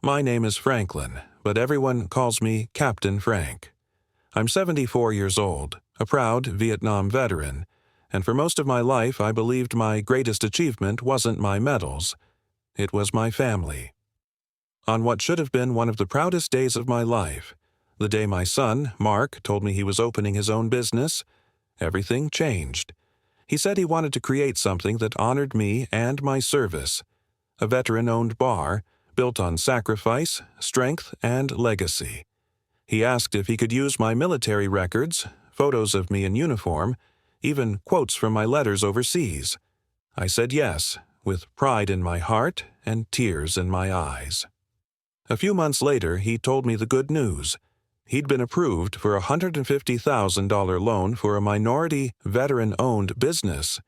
My name is Franklin, but everyone calls me Captain Frank. I'm 74 years old, a proud Vietnam veteran, and for most of my life I believed my greatest achievement wasn't my medals, it was my family. On what should have been one of the proudest days of my life, the day my son, Mark, told me he was opening his own business, everything changed. He said he wanted to create something that honored me and my service, a veteran-owned bar built on sacrifice, strength, and legacy. He asked if he could use my military records, photos of me in uniform, even quotes from my letters overseas. I said yes, with pride in my heart and tears in my eyes. A few months later, he told me the good news. He'd been approved for a $150,000 loan for a minority, veteran-owned business.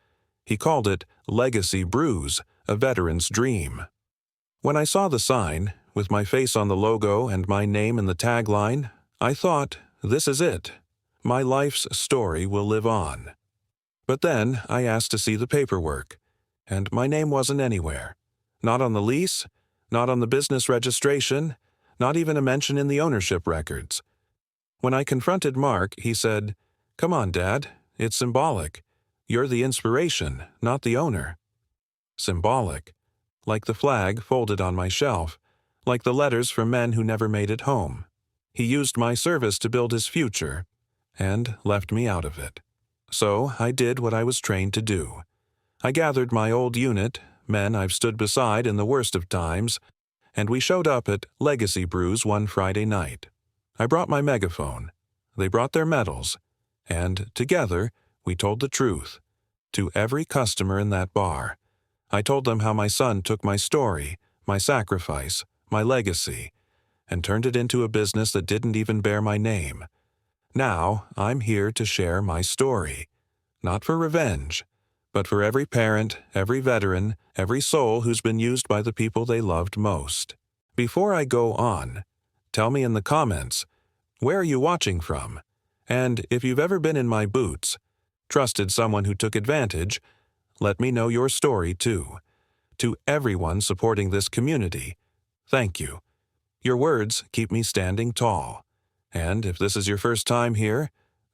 He called it Legacy Brews, a veteran's dream. When I saw the sign, with my face on the logo and my name in the tagline, I thought, this is it. My life's story will live on. But then I asked to see the paperwork, and my name wasn't anywhere. Not on the lease, not on the business registration, not even a mention in the ownership records. When I confronted Mark, he said, "Come on, Dad, it's symbolic. You're the inspiration, not the owner." Symbolic. Like the flag folded on my shelf, like the letters from men who never made it home. He used my service to build his future, and left me out of it. So I did what I was trained to do. I gathered my old unit, men I've stood beside in the worst of times, and we showed up at Legacy Brews one Friday night. I brought my megaphone. They brought their medals, and together we told the truth to every customer in that bar. I told them how my son took my story, my sacrifice, my legacy, and turned it into a business that didn't even bear my name. Now I'm here to share my story, not for revenge, but for every parent, every veteran, every soul who's been used by the people they loved most. Before I go on, tell me in the comments, where are you watching from? And if you've ever been in my boots, trusted someone who took advantage, let me know your story too. To everyone supporting this community, thank you. Your words keep me standing tall. And if this is your first time here,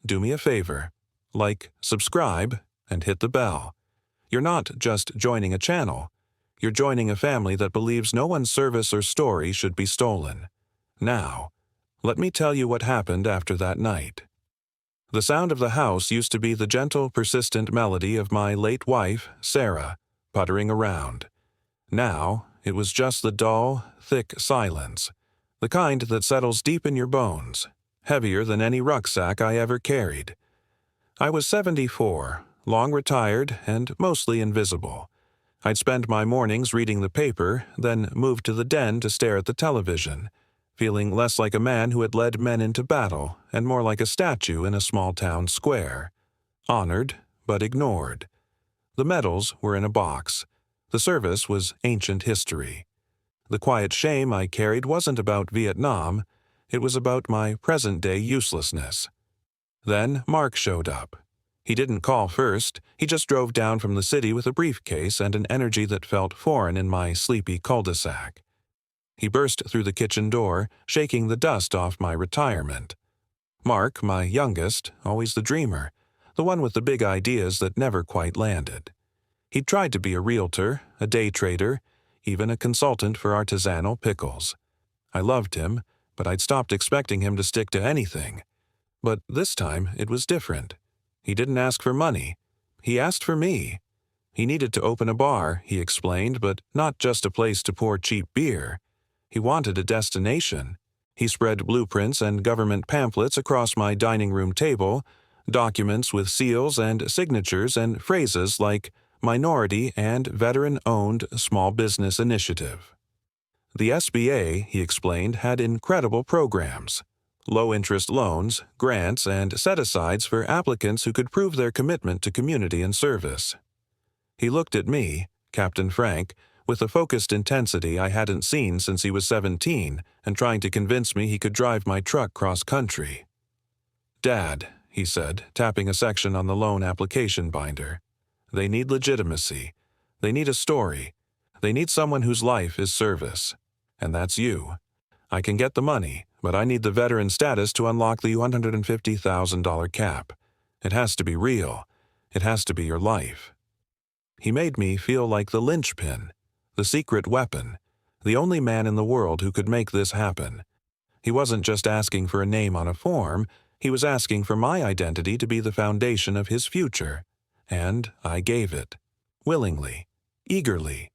do me a favor. Like, subscribe, and hit the bell. You're not just joining a channel. You're joining a family that believes no one's service or story should be stolen. Now, let me tell you what happened after that night. The sound of the house used to be the gentle, persistent melody of my late wife, Sarah, puttering around. Now, it was just the dull, thick silence, the kind that settles deep in your bones, heavier than any rucksack I ever carried. I was 74, long retired and mostly invisible. I'd spend my mornings reading the paper, then move to the den to stare at the television, feeling less like a man who had led men into battle and more like a statue in a small-town square. Honored, but ignored. The medals were in a box. The service was ancient history. The quiet shame I carried wasn't about Vietnam, it was about my present-day uselessness. Then Mark showed up. He didn't call first, he just drove down from the city with a briefcase and an energy that felt foreign in my sleepy cul-de-sac. He burst through the kitchen door, shaking the dust off my retirement. Mark, my youngest, always the dreamer, the one with the big ideas that never quite landed. He'd tried to be a realtor, a day trader, even a consultant for artisanal pickles. I loved him, but I'd stopped expecting him to stick to anything. But this time it was different. He didn't ask for money. He asked for me. He needed to open a bar, he explained, but not just a place to pour cheap beer. He wanted a destination. He spread blueprints and government pamphlets across my dining room table, documents with seals and signatures and phrases like Minority and Veteran-Owned Small Business Initiative. The SBA, he explained, had incredible programs. Low-interest loans, grants, and set-asides for applicants who could prove their commitment to community and service. He looked at me, Captain Frank, with a focused intensity I hadn't seen since he was 17 and trying to convince me he could drive my truck cross-country. "Dad," he said, tapping a section on the loan application binder. "They need legitimacy. They need a story. They need someone whose life is service. and that's you. I can get the money, but I need the veteran status to unlock the $150,000 cap. It has to be real. It has to be your life." He made me feel like the linchpin, the secret weapon, the only man in the world who could make this happen. He wasn't just asking for a name on a form, he was asking for my identity to be the foundation of his future. And I gave it. Willingly. Eagerly.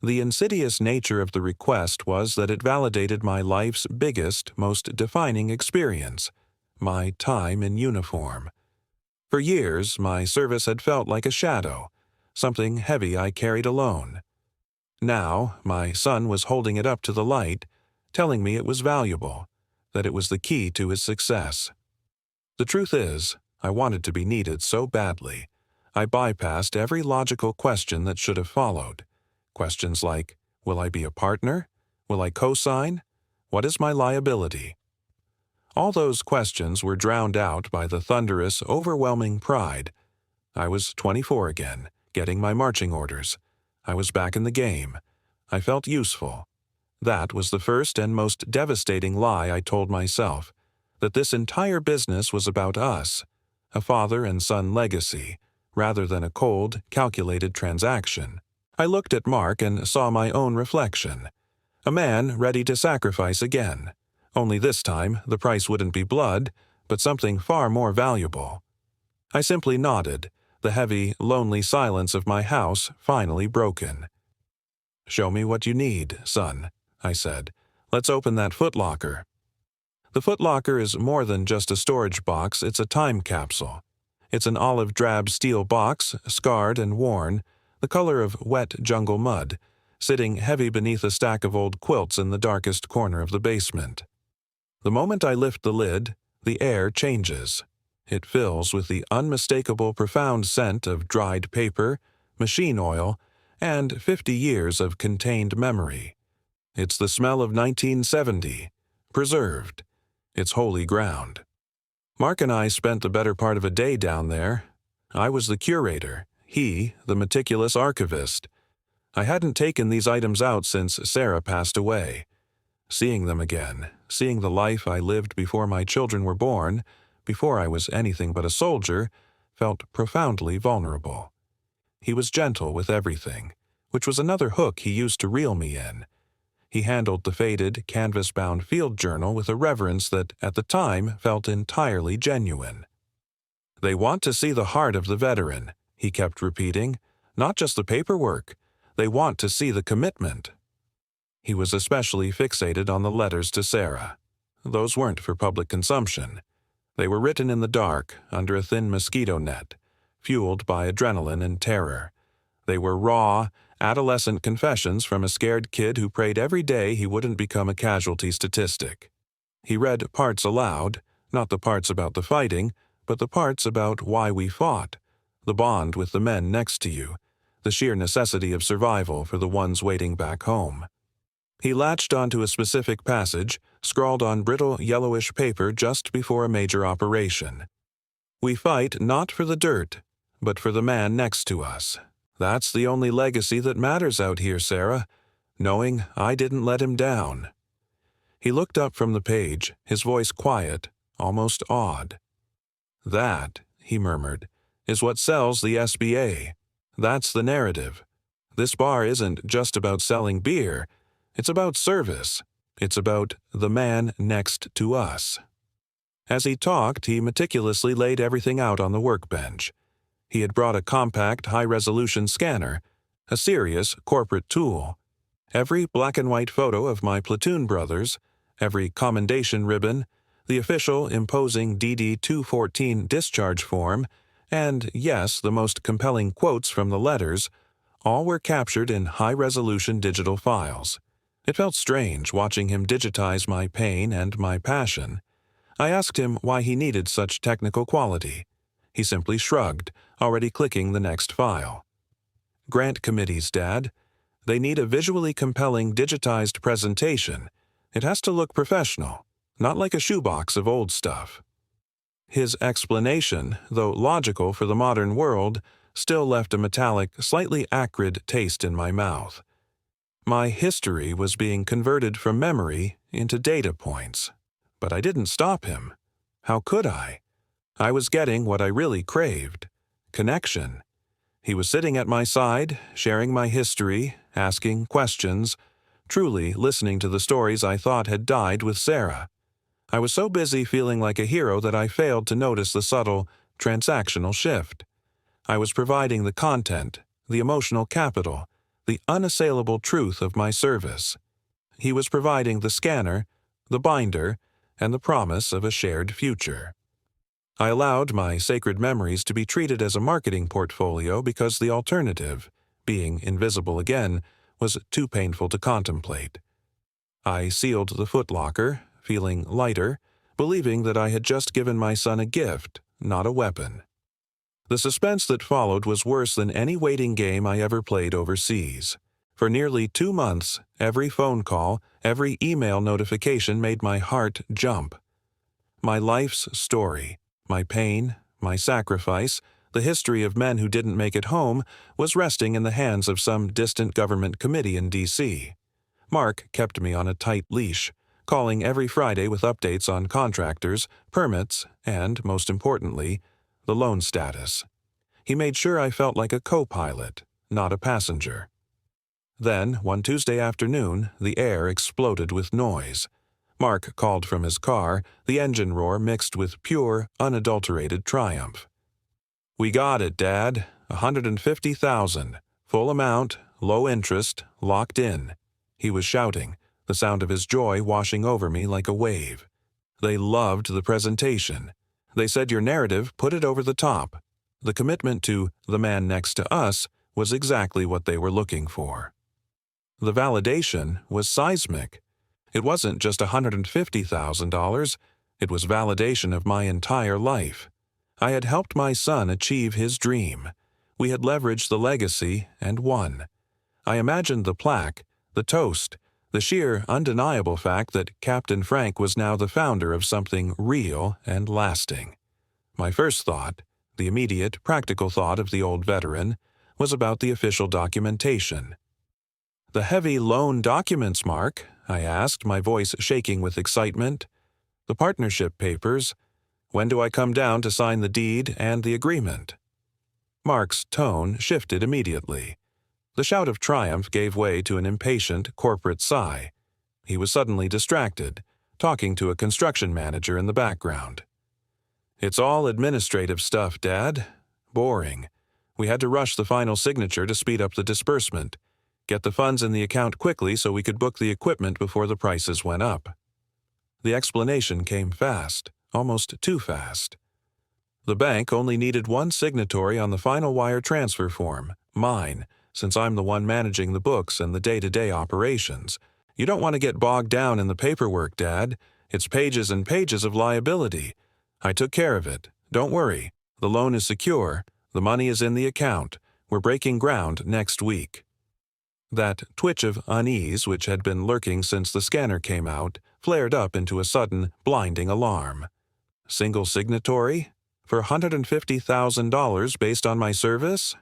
The insidious nature of the request was that it validated my life's biggest, most defining experience, my time in uniform. For years, my service had felt like a shadow, something heavy I carried alone. Now, my son was holding it up to the light, telling me it was valuable, that it was the key to his success. The truth is, I wanted to be needed so badly. I bypassed every logical question that should have followed. Questions like, will I be a partner? Will I co-sign? What is my liability? All those questions were drowned out by the thunderous, overwhelming pride. I was 24 again, getting my marching orders. I was back in the game. I felt useful. That was the first and most devastating lie I told myself, that this entire business was about us, a father and son legacy, rather than a cold, calculated transaction. I looked at Mark and saw my own reflection. A man ready to sacrifice again. Only this time, the price wouldn't be blood, but something far more valuable. I simply nodded, the heavy, lonely silence of my house finally broken. "Show me what you need, son," I said. "Let's open that footlocker." The footlocker is more than just a storage box, it's a time capsule. It's an olive-drab steel box, scarred and worn, the color of wet jungle mud, sitting heavy beneath a stack of old quilts in the darkest corner of the basement. The moment I lift the lid, the air changes. It fills with the unmistakable profound scent of dried paper, machine oil, and 50 years of contained memory. It's the smell of 1970, preserved. It's holy ground. Mark and I spent the better part of a day down there. I was the curator, he the meticulous archivist. I hadn't taken these items out since Sarah passed away. Seeing them again, seeing the life I lived before my children were born, before I was anything but a soldier, felt profoundly vulnerable. He was gentle with everything, which was another hook he used to reel me in. He handled the faded, canvas-bound field journal with a reverence that, at the time, felt entirely genuine. "They want to see the heart of the veteran," he kept repeating, "not just the paperwork. They want to see the commitment." He was especially fixated on the letters to Sarah. Those weren't for public consumption. They were written in the dark, under a thin mosquito net, fueled by adrenaline and terror. They were raw, adolescent confessions from a scared kid who prayed every day he wouldn't become a casualty statistic. He read parts aloud, not the parts about the fighting, but the parts about why we fought, the bond with the men next to you, the sheer necessity of survival for the ones waiting back home. He latched onto a specific passage, scrawled on brittle yellowish paper just before a major operation. "We fight not for the dirt, but for the man next to us. That's the only legacy that matters out here, Sarah, knowing I didn't let him down." He looked up from the page, his voice quiet, almost awed. "That," he murmured, "is what sells the SBA. That's the narrative. This bar isn't just about selling beer. It's about service. It's about the man next to us." As he talked, he meticulously laid everything out on the workbench. He had brought a compact, high-resolution scanner, a serious corporate tool. Every black-and-white photo of my platoon brothers, every commendation ribbon, the official imposing DD-214 discharge form, and, yes, the most compelling quotes from the letters, all were captured in high-resolution digital files. It felt strange watching him digitize my pain and my passion. I asked him why he needed such technical quality. He simply shrugged, already clicking the next file. "Grant committees, Dad. They need a visually compelling digitized presentation. It has to look professional, not like a shoebox of old stuff." His explanation, though logical for the modern world, still left a metallic, slightly acrid taste in my mouth. My history was being converted from memory into data points. But I didn't stop him. How could I? I was getting what I really craved: connection. He was sitting at my side, sharing my history, asking questions, truly listening to the stories I thought had died with Sarah. I was so busy feeling like a hero that I failed to notice the subtle, transactional shift. I was providing the content, the emotional capital, the unassailable truth of my service. He was providing the scanner, the binder, and the promise of a shared future. I allowed my sacred memories to be treated as a marketing portfolio because the alternative, being invisible again, was too painful to contemplate. I sealed the footlocker, feeling lighter, believing that I had just given my son a gift, not a weapon. The suspense that followed was worse than any waiting game I ever played overseas. For nearly 2 months, every phone call, every email notification made my heart jump. My life's story, my pain, my sacrifice, the history of men who didn't make it home, was resting in the hands of some distant government committee in D.C. Mark kept me on a tight leash, calling every Friday with updates on contractors, permits, and, most importantly, the loan status. He made sure I felt like a co-pilot, not a passenger. Then, one Tuesday afternoon, the air exploded with noise. Mark called from his car, the engine roar mixed with pure, unadulterated triumph. "We got it, Dad. $150,000. Full amount, low interest, locked in." He was shouting, the sound of his joy washing over me like a wave. They loved the presentation. They said your narrative put it over the top. The commitment to the man next to us was exactly what they were looking for. The validation was seismic. It wasn't just $150,000. It was validation of my entire life. I had helped my son achieve his dream. We had leveraged the legacy and won. I imagined the plaque, the toast, the sheer, undeniable fact that Captain Frank was now the founder of something real and lasting. My first thought, the immediate, practical thought of the old veteran, was about the official documentation. "The heavy loan documents, Mark?" I asked, my voice shaking with excitement. "The partnership papers? When do I come down to sign the deed and the agreement?" Mark's tone shifted immediately. The shout of triumph gave way to an impatient, corporate sigh. He was suddenly distracted, talking to a construction manager in the background. "It's all administrative stuff, Dad. Boring. We had to rush the final signature to speed up the disbursement, get the funds in the account quickly so we could book the equipment before the prices went up." The explanation came fast, almost too fast. The bank only needed one signatory on the final wire transfer form, mine, since I'm the one managing the books and the day-to-day operations. "You don't want to get bogged down in the paperwork, Dad. It's pages and pages of liability. I took care of it. Don't worry. The loan is secure. The money is in the account. We're breaking ground next week." That twitch of unease which had been lurking since the scanner came out flared up into a sudden, blinding alarm. Single signatory? For $150,000 based on my service?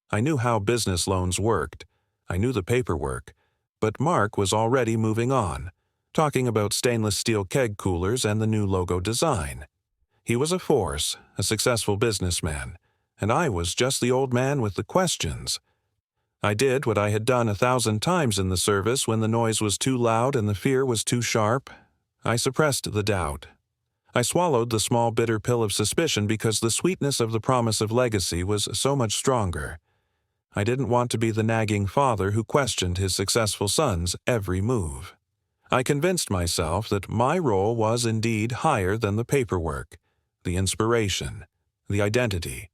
I knew how business loans worked. I knew the paperwork. But Mark was already moving on, talking about stainless steel keg coolers and the new logo design. He was a force, a successful businessman, and I was just the old man with the questions. I did what I had done 1,000 times in the service when the noise was too loud and the fear was too sharp. I suppressed the doubt. I swallowed the small bitter pill of suspicion because the sweetness of the promise of legacy was so much stronger. I didn't want to be the nagging father who questioned his successful son's every move. I convinced myself that my role was indeed higher than the paperwork, the inspiration, the identity.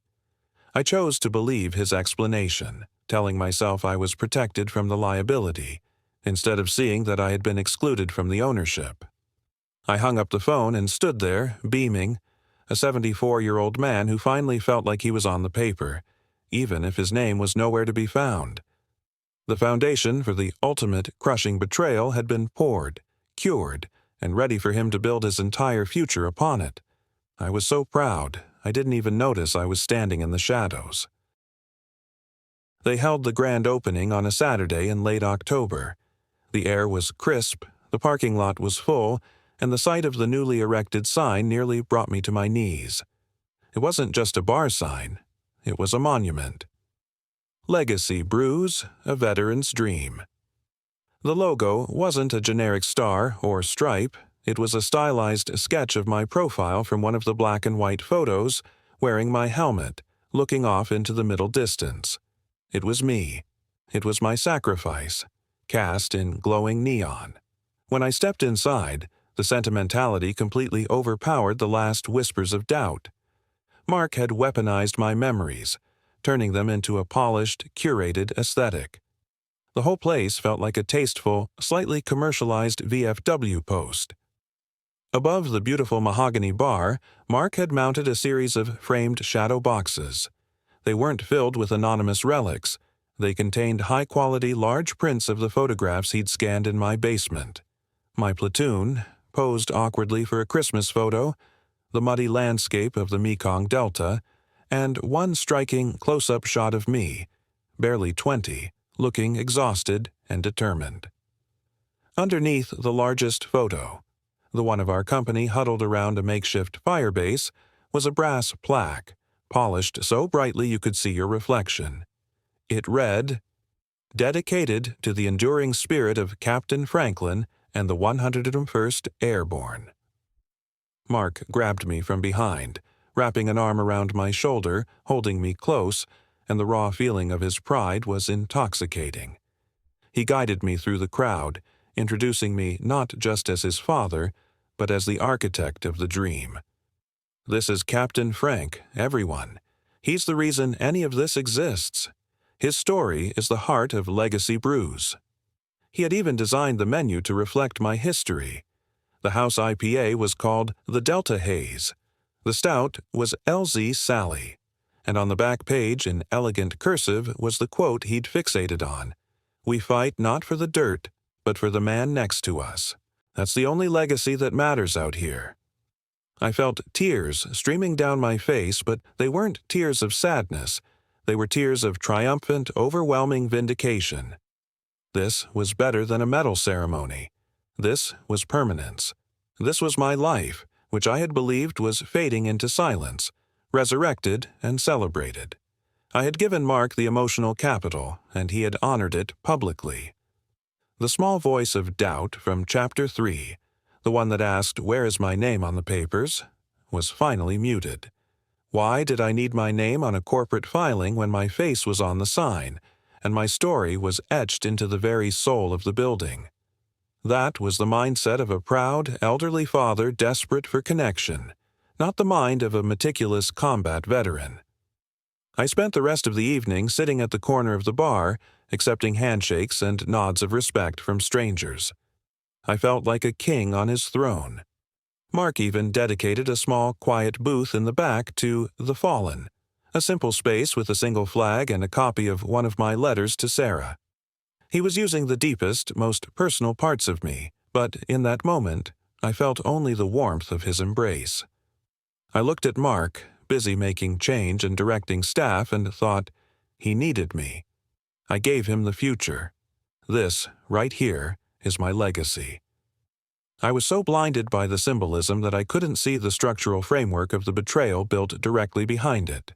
I chose to believe his explanation, telling myself I was protected from the liability, instead of seeing that I had been excluded from the ownership. I hung up the phone and stood there, beaming, a 74-year-old man who finally felt like he was on the paper, even if his name was nowhere to be found. The foundation for the ultimate crushing betrayal had been poured, cured, and ready for him to build his entire future upon it. I was so proud, I didn't even notice I was standing in the shadows. They held the grand opening on a Saturday in late October. The air was crisp, the parking lot was full, and the sight of the newly erected sign nearly brought me to my knees. It wasn't just a bar sign, it was a monument. Legacy Brews, a veteran's dream. The logo wasn't a generic star or stripe, it was a stylized sketch of my profile from one of the black and white photos, wearing my helmet, looking off into the middle distance. It was me. It was my sacrifice, cast in glowing neon. When I stepped inside, the sentimentality completely overpowered the last whispers of doubt. Mark had weaponized my memories, turning them into a polished, curated aesthetic. The whole place felt like a tasteful, slightly commercialized VFW post. Above the beautiful mahogany bar, Mark had mounted a series of framed shadow boxes. They weren't filled with anonymous relics. They contained high-quality large prints of the photographs he'd scanned in my basement. My platoon, posed awkwardly for a Christmas photo, the muddy landscape of the Mekong Delta, and one striking close-up shot of me, barely 20, looking exhausted and determined. Underneath the largest photo, the one of our company huddled around a makeshift fire base, was a brass plaque, polished so brightly you could see your reflection. It read, "Dedicated to the enduring spirit of Captain Franklin and the 101st Airborne." Mark grabbed me from behind, wrapping an arm around my shoulder, holding me close, and the raw feeling of his pride was intoxicating. He guided me through the crowd, introducing me not just as his father, but as the architect of the dream. "This is Captain Frank, everyone. He's the reason any of this exists. His story is the heart of Legacy Brews." He had even designed the menu to reflect my history. The house IPA was called the Delta Haze. The stout was LZ Sally. And on the back page in elegant cursive was the quote he'd fixated on. "We fight not for the dirt, but for the man next to us. That's the only legacy that matters out here." I felt tears streaming down my face, but they weren't tears of sadness. They were tears of triumphant, overwhelming vindication. This was better than a medal ceremony. This was permanence. This was my life, which I had believed was fading into silence, resurrected and celebrated. I had given Mark the emotional capital, and he had honored it publicly. The small voice of doubt from Chapter 3, the one that asked, "Where is my name on the papers?" was finally muted. Why did I need my name on a corporate filing when my face was on the sign, and my story was etched into the very soul of the building? That was the mindset of a proud, elderly father desperate for connection, not the mind of a meticulous combat veteran. I spent the rest of the evening sitting at the corner of the bar, accepting handshakes and nods of respect from strangers. I felt like a king on his throne. Mark even dedicated a small, quiet booth in the back to The Fallen, a simple space with a single flag and a copy of one of my letters to Sarah. He was using the deepest, most personal parts of me, but in that moment, I felt only the warmth of his embrace. I looked at Mark, busy making change and directing staff, and thought, he needed me. I gave him the future. This, right here, is my legacy. I was so blinded by the symbolism that I couldn't see the structural framework of the betrayal built directly behind it.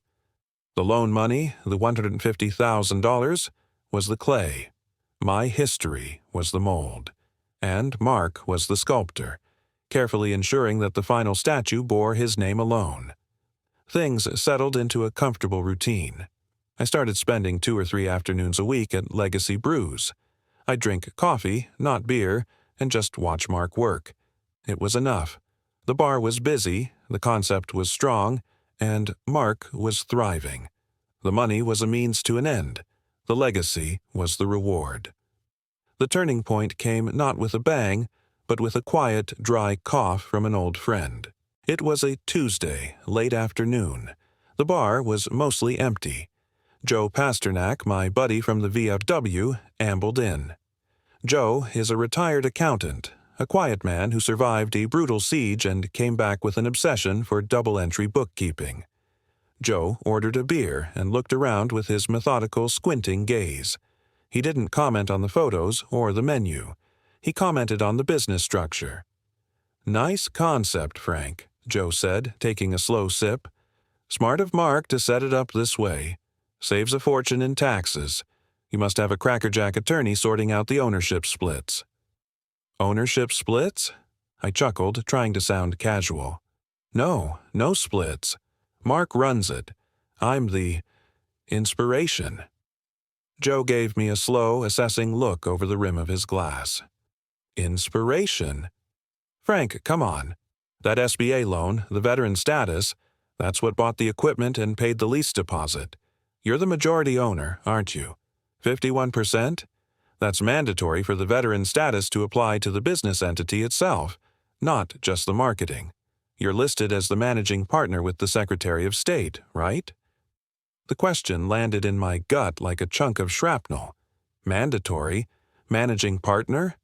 The loan money, the $150,000, was the clay. My history was the mold. And Mark was the sculptor, carefully ensuring that the final statue bore his name alone. Things settled into a comfortable routine. I started spending 2 or 3 afternoons a week at Legacy Brews. I'd drink coffee, not beer, and just watch Mark work. It was enough. The bar was busy, the concept was strong, and Mark was thriving. The money was a means to an end. The legacy was the reward. The turning point came not with a bang, but with a quiet, dry cough from an old friend. It was a Tuesday, late afternoon. The bar was mostly empty. Joe Pasternak, my buddy from the VFW, ambled in. Joe is a retired accountant, a quiet man who survived a brutal siege and came back with an obsession for double-entry bookkeeping. Joe ordered a beer and looked around with his methodical, squinting gaze. He didn't comment on the photos or the menu. He commented on the business structure. "Nice concept, Frank," Joe said, taking a slow sip. "Smart of Mark to set it up this way. Saves a fortune in taxes. You must have a crackerjack attorney sorting out the ownership splits." "Ownership splits?" I chuckled, trying to sound casual. "No splits. Mark runs it. I'm the inspiration." Joe gave me a slow, assessing look over the rim of his glass. "Inspiration? Frank, come on. That SBA loan, the veteran status, that's what bought the equipment and paid the lease deposit. You're the majority owner, aren't you? 51%? That's mandatory for the veteran status to apply to the business entity itself, not just the marketing. You're listed as the managing partner with the Secretary of State, right?" The question landed in my gut like a chunk of shrapnel. Mandatory? Managing partner?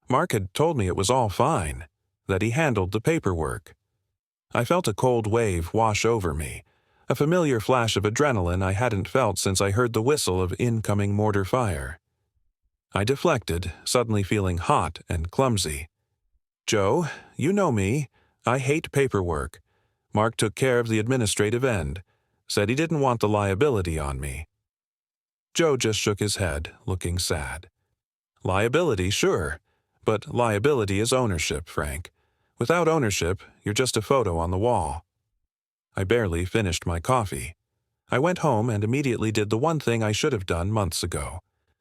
Mark had told me it was all fine, that he handled the paperwork. I felt a cold wave wash over me, a familiar flash of adrenaline I hadn't felt since I heard the whistle of incoming mortar fire. I deflected, suddenly feeling hot and clumsy. "Joe, you know me. I hate paperwork. Mark took care of the administrative end. Said he didn't want the liability on me." Joe just shook his head, looking sad. "Liability, sure. But liability is ownership, Frank. Without ownership, you're just a photo on the wall." I barely finished my coffee. I went home and immediately did the one thing I should have done months ago.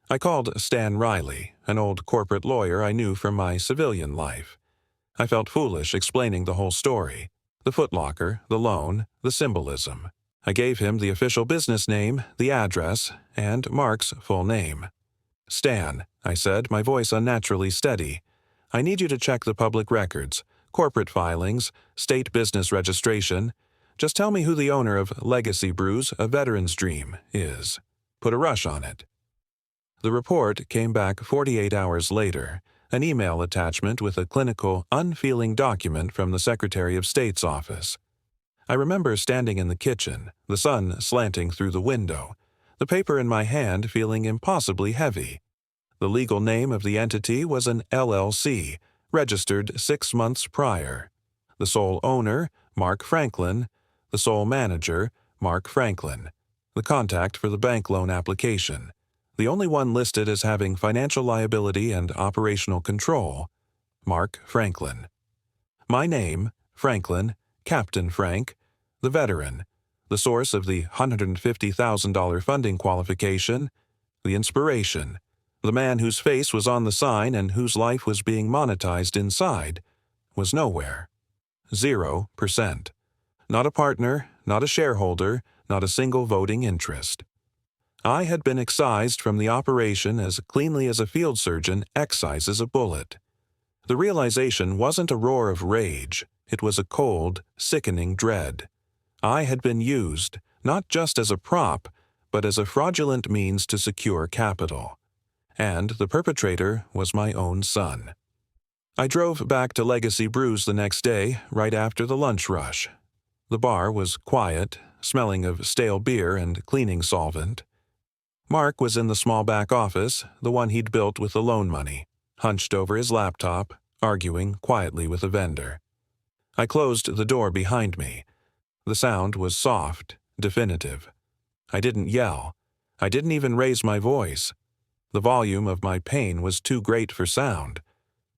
I called Stan Riley, an old corporate lawyer I knew from my civilian life. I felt foolish explaining the whole story: the footlocker, the loan, the symbolism. I gave him the official business name, the address, and Mark's full name. "Stan," I said, my voice unnaturally steady, "I need you to check the public records, corporate filings, state business registration. Just tell me who the owner of Legacy Brews, A Veteran's Dream, is. Put a rush on it." The report came back 48 hours later, an email attachment with a clinical, unfeeling document from the Secretary of State's office. I remember standing in the kitchen, the sun slanting through the window, the paper in my hand feeling impossibly heavy. The legal name of the entity was an LLC, registered 6 months prior. The sole owner, Mark Franklin. The sole manager, Mark Franklin. The contact for the bank loan application. The only one listed as having financial liability and operational control, Mark Franklin. My name, Franklin, Captain Frank, the veteran, the source of the $150,000 funding qualification, the inspiration, the man whose face was on the sign and whose life was being monetized inside, was nowhere. 0%. Not a partner, not a shareholder, not a single voting interest. I had been excised from the operation as cleanly as a field surgeon excises a bullet. The realization wasn't a roar of rage. It was a cold, sickening dread. I had been used, not just as a prop, but as a fraudulent means to secure capital. And the perpetrator was my own son. I drove back to Legacy Brews the next day, right after the lunch rush. The bar was quiet, smelling of stale beer and cleaning solvent. Mark was in the small back office, the one he'd built with the loan money, hunched over his laptop, arguing quietly with a vendor. I closed the door behind me. The sound was soft, definitive. I didn't yell. I didn't even raise my voice. The volume of my pain was too great for sound.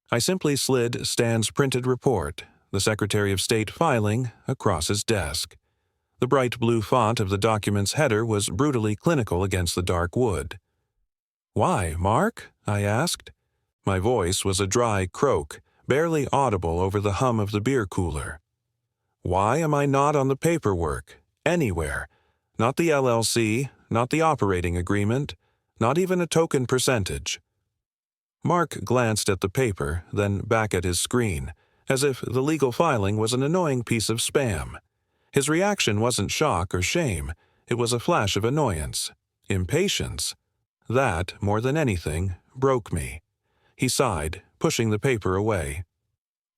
I simply slid Stan's printed report, the Secretary of State filing, across his desk. The bright blue font of the document's header was brutally clinical against the dark wood. "Why, Mark?" I asked. My voice was a dry croak, barely audible over the hum of the beer cooler. "Why am I not on the paperwork? Anywhere? Not the LLC, not the operating agreement, not even a token percentage." Mark glanced at the paper, then back at his screen, as if the legal filing was an annoying piece of spam. His reaction wasn't shock or shame. It was a flash of annoyance, impatience. That, more than anything, broke me. He sighed, pushing the paper away.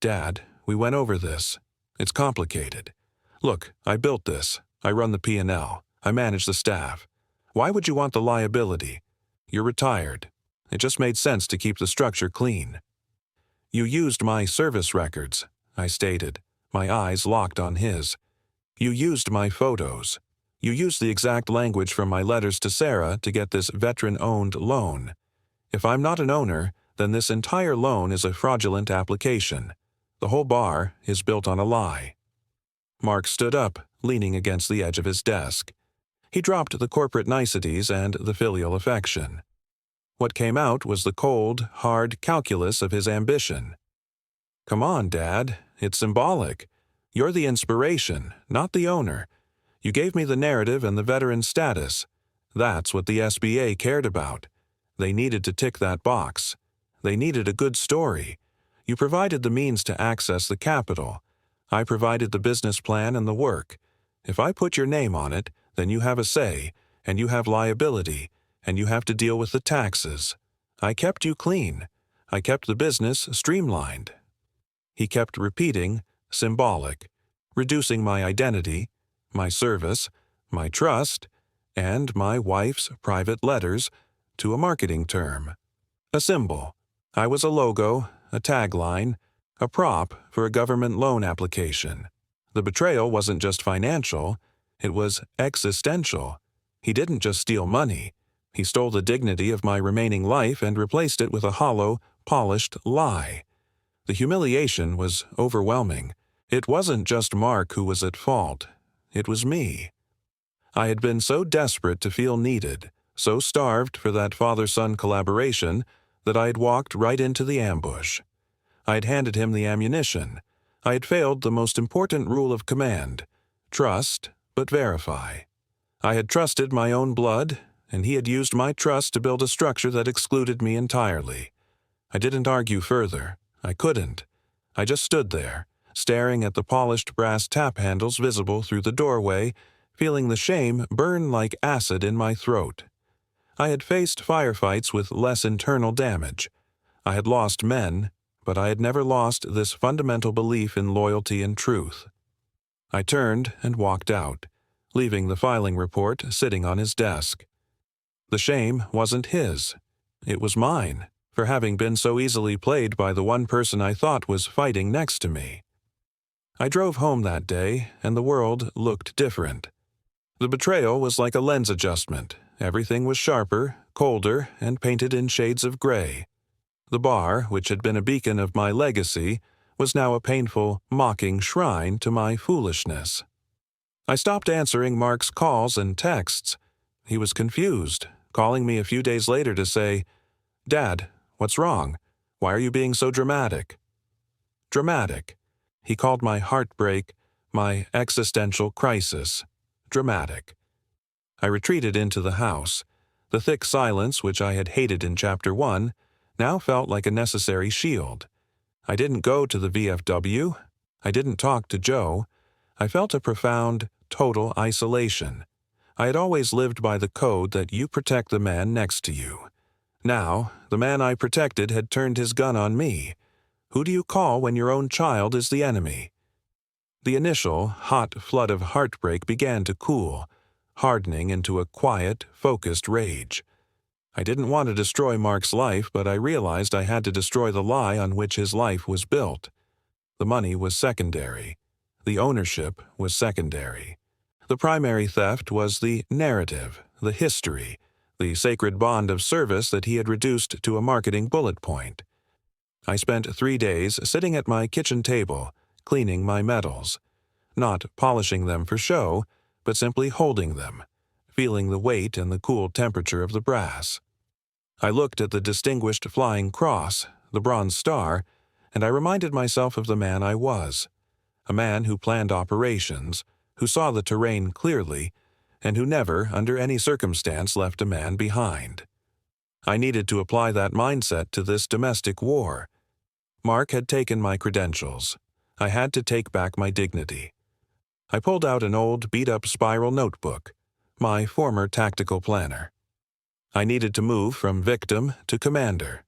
"Dad, we went over this. It's complicated. Look, I built this. I run the P&L. I manage the staff. Why would you want the liability? You're retired. It just made sense to keep the structure clean. You used my service records, I stated, my eyes locked on his. You used my photos. You used the exact language from my letters to Sarah to get this veteran-owned loan. If I'm not an owner, then this entire loan is a fraudulent application. The whole bar is built on a lie. Mark stood up, leaning against the edge of his desk. He dropped the corporate niceties and the filial affection. What came out was the cold, hard calculus of his ambition. Come on, Dad. It's symbolic. You're the inspiration, not the owner. You gave me the narrative and the veteran status. That's what the SBA cared about. They needed to tick that box. They needed a good story. You provided the means to access the capital. I provided the business plan and the work. If I put your name on it, then you have a say, and you have liability, and you have to deal with the taxes. I kept you clean. I kept the business streamlined. He kept repeating, symbolic, reducing my identity, my service, my trust, and my wife's private letters to a marketing term. A symbol. I was a logo, a tagline, a prop for a government loan application. The betrayal wasn't just financial, it was existential. He didn't just steal money. He stole the dignity of my remaining life and replaced it with a hollow, polished lie. The humiliation was overwhelming. It wasn't just Mark who was at fault. It was me. I had been so desperate to feel needed, so starved for that father-son collaboration, that I had walked right into the ambush. I had handed him the ammunition. I had failed the most important rule of command: trust, but verify. I had trusted my own blood, and he had used my trust to build a structure that excluded me entirely. I didn't argue further. I couldn't. I just stood there, staring at the polished brass tap handles visible through the doorway, feeling the shame burn like acid in my throat. I had faced firefights with less internal damage. I had lost men, but I had never lost this fundamental belief in loyalty and truth. I turned and walked out, leaving the filing report sitting on his desk. The shame wasn't his. It was mine, for having been so easily played by the one person I thought was fighting next to me. I drove home that day, and the world looked different. The betrayal was like a lens adjustment. Everything was sharper, colder, and painted in shades of gray. The bar, which had been a beacon of my legacy, was now a painful, mocking shrine to my foolishness. I stopped answering Mark's calls and texts. He was confused, calling me a few days later to say, "Dad, what's wrong? Why are you being so dramatic?" Dramatic. He called my heartbreak, my existential crisis, dramatic. I retreated into the house. The thick silence which I had hated in Chapter 1 now felt like a necessary shield. I didn't go to the VFW. I didn't talk to Joe. I felt a profound, total isolation. I had always lived by the code that you protect the man next to you. Now, the man I protected had turned his gun on me. Who do you call when your own child is the enemy? The initial, hot flood of heartbreak began to cool, hardening into a quiet, focused rage. I didn't want to destroy Mark's life, but I realized I had to destroy the lie on which his life was built. The money was secondary. The ownership was secondary. The primary theft was the narrative, the history, the sacred bond of service that he had reduced to a marketing bullet point. I spent 3 days sitting at my kitchen table, cleaning my medals, not polishing them for show, but simply holding them, feeling the weight and the cool temperature of the brass. I looked at the distinguished flying cross, the Bronze Star, and I reminded myself of the man I was, a man who planned operations, who saw the terrain clearly, and who never, under any circumstance, left a man behind. I needed to apply that mindset to this domestic war. Mark had taken my credentials. I had to take back my dignity. I pulled out an old, beat-up spiral notebook, my former tactical planner. I needed to move from victim to commander.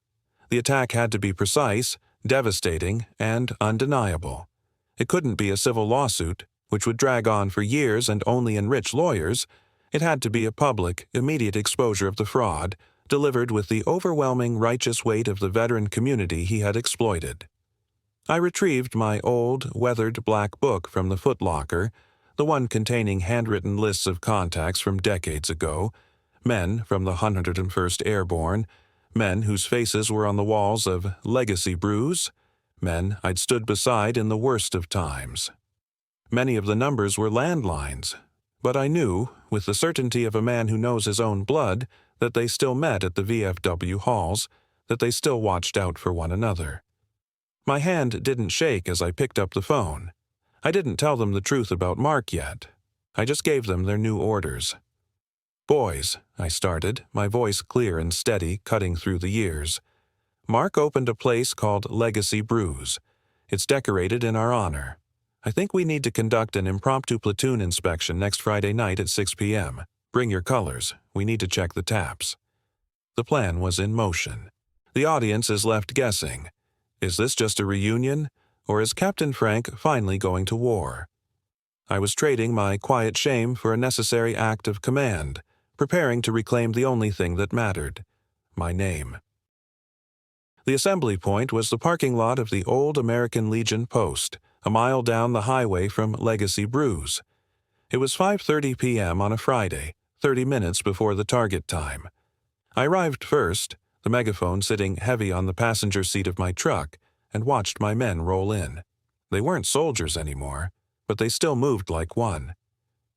The attack had to be precise, devastating, and undeniable. It couldn't be a civil lawsuit which would drag on for years and only enrich lawyers, it had to be a public, immediate exposure of the fraud, delivered with the overwhelming righteous weight of the veteran community he had exploited. I retrieved my old, weathered black book from the footlocker, the one containing handwritten lists of contacts from decades ago, men from the 101st Airborne, men whose faces were on the walls of Legacy Brews, men I'd stood beside in the worst of times. Many of the numbers were landlines, but I knew, with the certainty of a man who knows his own blood, that they still met at the VFW halls, that they still watched out for one another. My hand didn't shake as I picked up the phone. I didn't tell them the truth about Mark yet. I just gave them their new orders. "Boys," I started, my voice clear and steady, cutting through the years. "Mark opened a place called Legacy Brews. It's decorated in our honor. I think we need to conduct an impromptu platoon inspection next Friday night at 6 p.m. Bring your colors. We need to check the taps." The plan was in motion. The audience is left guessing. Is this just a reunion, or is Captain Frank finally going to war? I was trading my quiet shame for a necessary act of command, preparing to reclaim the only thing that mattered, my name. The assembly point was the parking lot of the old American Legion post, a mile down the highway from Legacy Brews. It was 5:30 p.m. on a Friday, 30 minutes before the target time. I arrived first, the megaphone sitting heavy on the passenger seat of my truck, and watched my men roll in. They weren't soldiers anymore, but they still moved like one.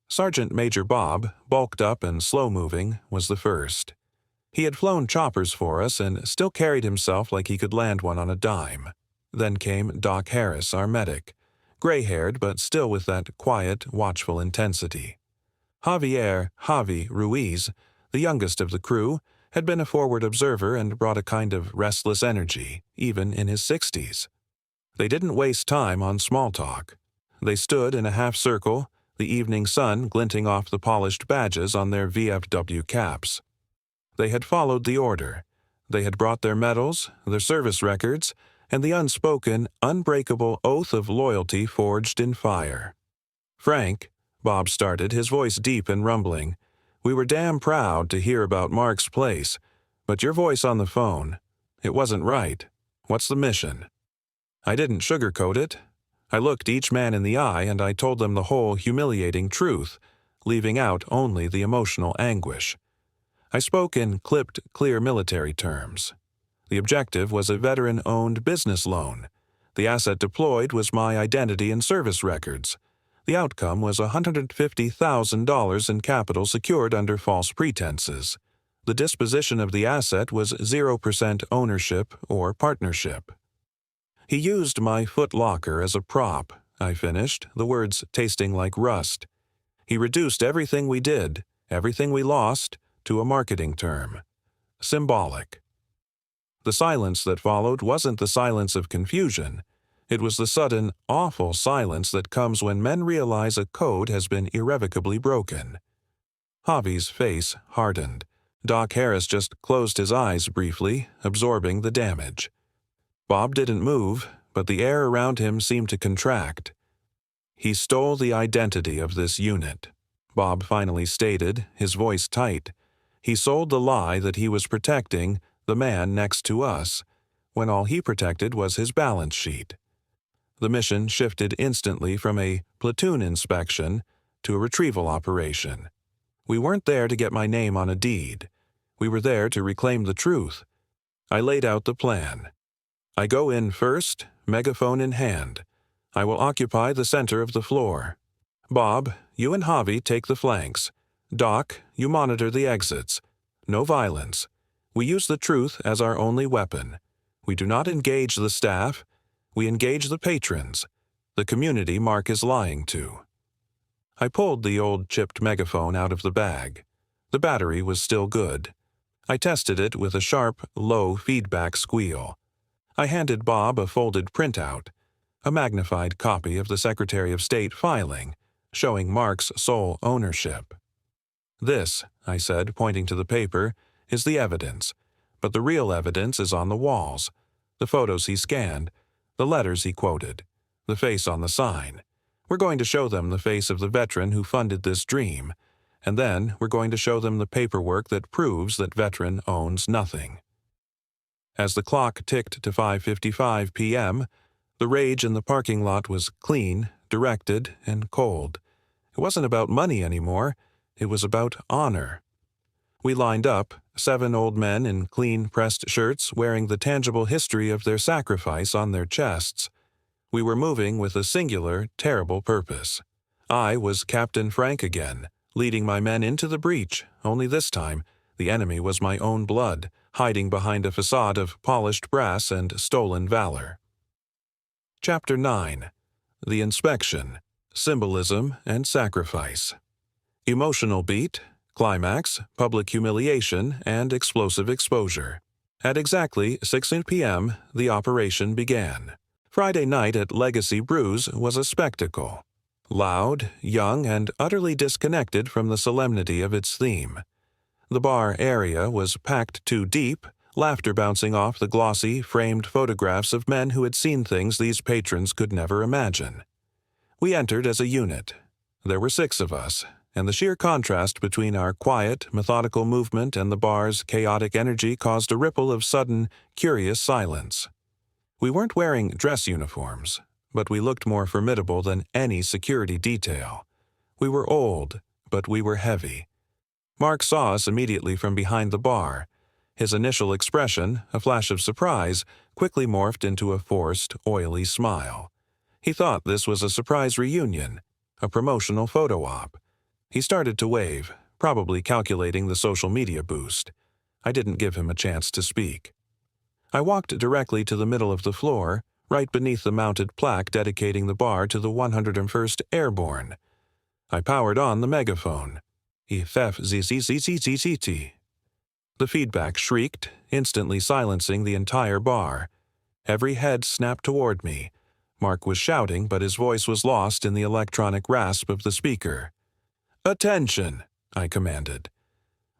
Sergeant Major Bob, bulked up and slow-moving, was the first. He had flown choppers for us and still carried himself like he could land one on a dime. Then came Doc Harris, our medic, gray-haired but still with that quiet, watchful intensity. Javier "Javi" Ruiz, the youngest of the crew, had been a forward observer and brought a kind of restless energy, even in his 60s. They didn't waste time on small talk. They stood in a half-circle, the evening sun glinting off the polished badges on their VFW caps. They had followed the order. They had brought their medals, their service records, and the unspoken, unbreakable oath of loyalty forged in fire. "Frank," Bob started, his voice deep and rumbling, "we were damn proud to hear about Mark's place, but your voice on the phone, it wasn't right. What's the mission?" I didn't sugarcoat it. I looked each man in the eye and I told them the whole humiliating truth, leaving out only the emotional anguish. I spoke in clipped, clear military terms. The objective was a veteran-owned business loan. The asset deployed was my identity and service records. The outcome was $150,000 in capital secured under false pretenses. The disposition of the asset was 0% ownership or partnership. He used my foot locker as a prop, I finished, the words tasting like rust. He reduced everything we did, everything we lost, to a marketing term. Symbolic. The silence that followed wasn't the silence of confusion. It was the sudden, awful silence that comes when men realize a code has been irrevocably broken. Javi's face hardened. Doc Harris just closed his eyes briefly, absorbing the damage. Bob didn't move, but the air around him seemed to contract. "He stole the identity of this unit," Bob finally stated, his voice tight. "He sold the lie that he was protecting the man next to us, when all he protected was his balance sheet." The mission shifted instantly from a platoon inspection to a retrieval operation. We weren't there to get my name on a deed. We were there to reclaim the truth. I laid out the plan. I go in first, megaphone in hand. I will occupy the center of the floor. Bob, you and Javi take the flanks. Doc, you monitor the exits. No violence. We use the truth as our only weapon. We do not engage the staff. We engage the patrons, the community Mark is lying to. I pulled the old chipped megaphone out of the bag. The battery was still good. I tested it with a sharp, low feedback squeal. I handed Bob a folded printout, a magnified copy of the Secretary of State filing, showing Mark's sole ownership. "This," I said, pointing to the paper, "is the evidence, but the real evidence is on the walls, the photos he scanned, the letters he quoted, the face on the sign. We're going to show them the face of the veteran who funded this dream, and then we're going to show them the paperwork that proves that veteran owns nothing. As the clock ticked to 5:55 p.m., the rage in the parking lot was clean, directed, and cold. It wasn't about money anymore. It was about honor. We lined up, 7 old men in clean pressed shirts wearing the tangible history of their sacrifice on their chests. We were moving with a singular, terrible purpose. I was Captain Frank again, leading my men into the breach, only this time the enemy was my own blood, hiding behind a facade of polished brass and stolen valor. Chapter 9. The Inspection, Symbolism and Sacrifice. Emotional beat, climax, public humiliation, and explosive exposure. At exactly 6 p.m., the operation began. Friday night at Legacy Brews was a spectacle. Loud, young, and utterly disconnected from the solemnity of its theme. The bar area was packed too deep, laughter bouncing off the glossy, framed photographs of men who had seen things these patrons could never imagine. We entered as a unit. There were 6 of us, and the sheer contrast between our quiet, methodical movement and the bar's chaotic energy caused a ripple of sudden, curious silence. We weren't wearing dress uniforms, but we looked more formidable than any security detail. We were old, but we were heavy. Mark saw us immediately from behind the bar. His initial expression, a flash of surprise, quickly morphed into a forced, oily smile. He thought this was a surprise reunion, a promotional photo op. He started to wave, probably calculating the social media boost. I didn't give him a chance to speak. I walked directly to the middle of the floor, right beneath the mounted plaque dedicating the bar to the 101st Airborne. I powered on the megaphone. The feedback shrieked, instantly silencing the entire bar. Every head snapped toward me. Mark was shouting, but his voice was lost in the electronic rasp of the speaker. "Attention!" I commanded.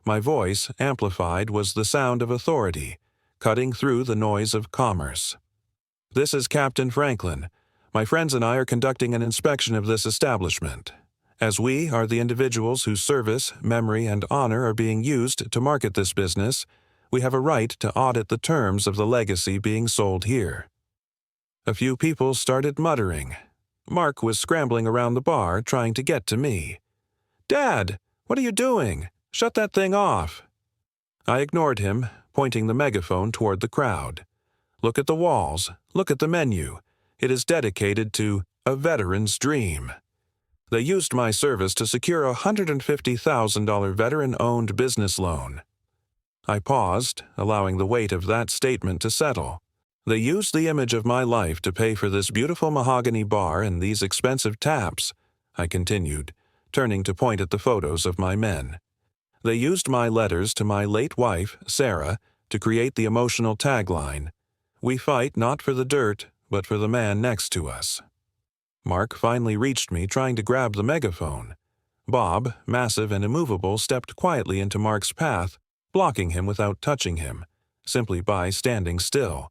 My voice, amplified, was the sound of authority, cutting through the noise of commerce. "This is Captain Franklin. My friends and I are conducting an inspection of this establishment. As we are the individuals whose service, memory, and honor are being used to market this business, we have a right to audit the terms of the legacy being sold here." A few people started muttering. Mark was scrambling around the bar trying to get to me. "Dad, what are you doing? Shut that thing off." I ignored him, pointing the megaphone toward the crowd. "Look at the walls. Look at the menu. It is dedicated to a veteran's dream. They used my service to secure a $150,000 veteran-owned business loan." I paused, allowing the weight of that statement to settle. "They used the image of my life to pay for this beautiful mahogany bar and these expensive taps," I continued, turning to point at the photos of my men. "They used my letters to my late wife, Sarah, to create the emotional tagline, 'We fight not for the dirt, but for the man next to us.'" Mark finally reached me trying to grab the megaphone. Bob, massive and immovable, stepped quietly into Mark's path, blocking him without touching him, simply by standing still.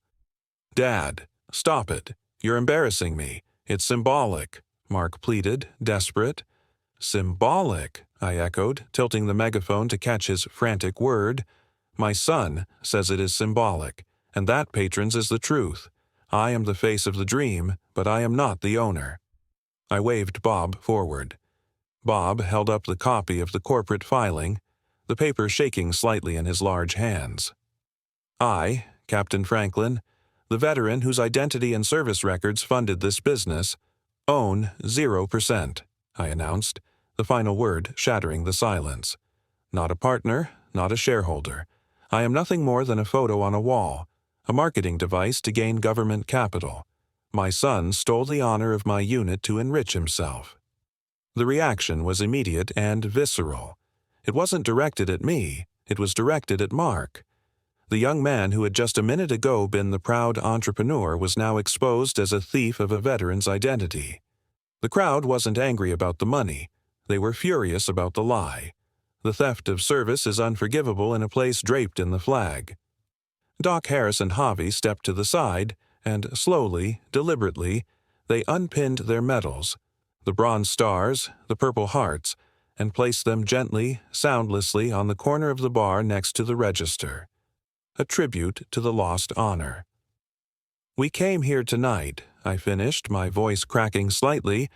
"Dad, stop it. You're embarrassing me. It's symbolic," Mark pleaded, desperate. "Symbolic," I echoed, tilting the megaphone to catch his frantic word. "My son says it is symbolic, and that, patrons, is the truth. I am the face of the dream, but I am not the owner." I waved Bob forward. Bob held up the copy of the corporate filing, the paper shaking slightly in his large hands. "I, Captain Franklin, the veteran whose identity and service records funded this business, own 0%, I announced, the final word shattering the silence. "Not a partner, not a shareholder. I am nothing more than a photo on a wall, a marketing device to gain government capital. My son stole the honor of my unit to enrich himself." The reaction was immediate and visceral. It wasn't directed at me, it was directed at Mark. The young man who had just a minute ago been the proud entrepreneur was now exposed as a thief of a veteran's identity. The crowd wasn't angry about the money. They were furious about the lie. The theft of service is unforgivable in a place draped in the flag. Doc Harris and Javi stepped to the side, and slowly, deliberately, they unpinned their medals. the bronze stars, the purple hearts, and placed them gently, soundlessly on the corner of the bar next to the register. A tribute to the lost honor. "We came here tonight," I finished, my voice cracking slightly,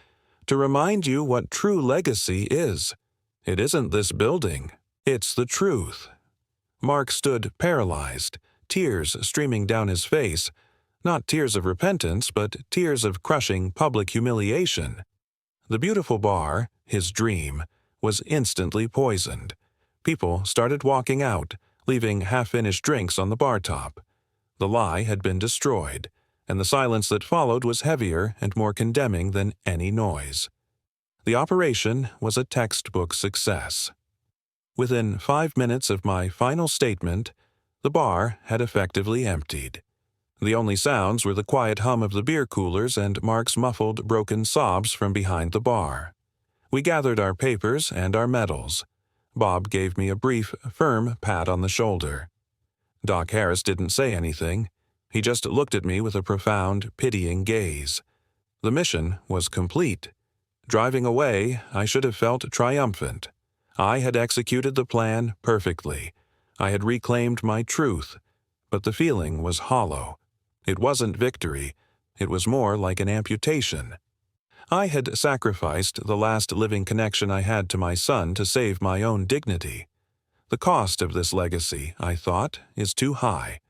"to remind you what true legacy is. It isn't this building. It's the truth." Mark stood paralyzed, tears streaming down his face, not tears of repentance, but tears of crushing public humiliation. The beautiful bar, his dream, was instantly poisoned. People started walking out, leaving half-finished drinks on the bar top. The lie had been destroyed, and the silence that followed was heavier and more condemning than any noise. The operation was a textbook success. Within 5 minutes of my final statement, the bar had effectively emptied. The only sounds were the quiet hum of the beer coolers and Mark's muffled, broken sobs from behind the bar. We gathered our papers and our medals. Bob gave me a brief, firm pat on the shoulder. Doc Harris didn't say anything. He just looked at me with a profound, pitying gaze. The mission was complete. Driving away, I should have felt triumphant. I had executed the plan perfectly. I had reclaimed my truth, but the feeling was hollow. It wasn't victory. It was more like an amputation. I had sacrificed the last living connection I had to my son to save my own dignity. The cost of this legacy, I thought, is too high.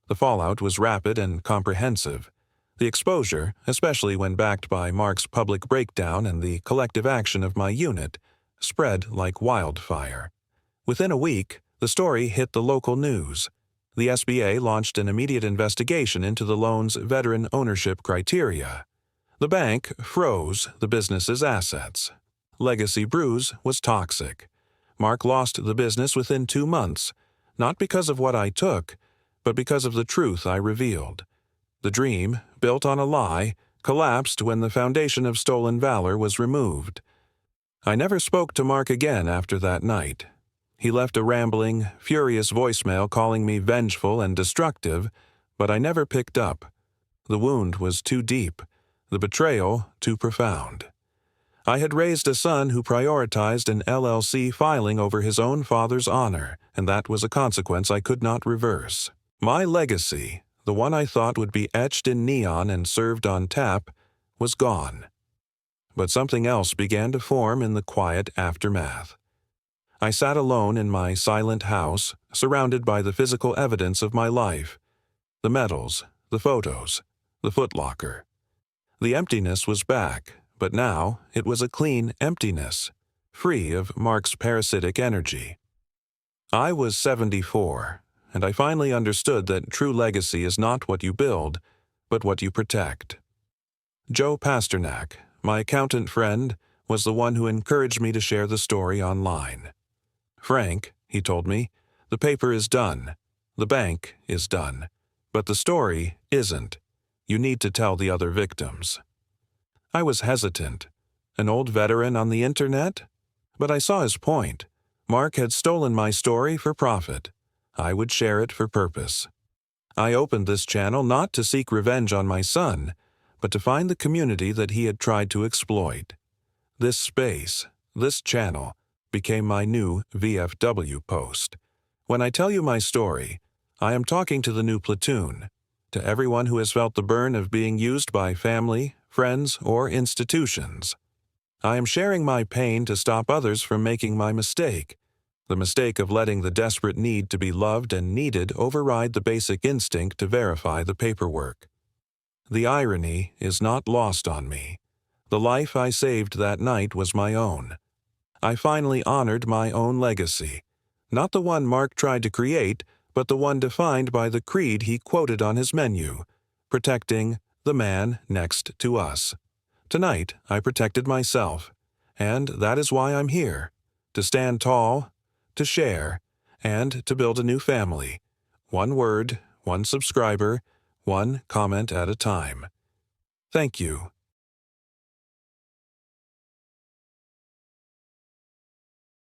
The fallout was rapid and comprehensive. The exposure, especially when backed by Mark's public breakdown and the collective action of my unit, spread like wildfire. Within a week, the story hit the local news. The SBA launched an immediate investigation into the loan's veteran ownership criteria. The bank froze the business's assets. Legacy Brews was toxic. Mark lost the business within 2 months, not because of what I took, but because of the truth I revealed. The dream, built on a lie, collapsed when the foundation of stolen valor was removed. I never spoke to Mark again after that night. He left a rambling, furious voicemail calling me vengeful and destructive, but I never picked up. The wound was too deep, the betrayal too profound. I had raised a son who prioritized an LLC filing over his own father's honor, and that was a consequence I could not reverse. My legacy, the one I thought would be etched in neon and served on tap, was gone. But something else began to form in the quiet aftermath. I sat alone in my silent house, surrounded by the physical evidence of my life. The medals, the photos, the footlocker. The emptiness was back, but now it was a clean emptiness, free of Mark's parasitic energy. I was 74, and I finally understood that true legacy is not what you build, but what you protect. Joe Pasternak, my accountant friend, was the one who encouraged me to share the story online. "Frank," he told me, "the paper is done. The bank is done. But the story isn't. You need to tell the other victims." I was hesitant. An old veteran on the internet? But I saw his point. Mark had stolen my story for profit. I would share it for purpose. I opened this channel not to seek revenge on my son, but to find the community that he had tried to exploit. This space, this channel, became my new VFW post. When I tell you my story, I am talking to the new platoon, to everyone who has felt the burn of being used by family, friends, or institutions. I am sharing my pain to stop others from making my mistake, the mistake of letting the desperate need to be loved and needed override the basic instinct to verify the paperwork. The irony is not lost on me. The life I saved that night was my own. I finally honored my own legacy, not the one Mark tried to create, but the one defined by the creed he quoted on his menu, protecting the man next to us. Tonight, I protected myself, and that is why I'm here, to stand tall, to share, and to build a new family. One word, one subscriber, one comment at a time. Thank you.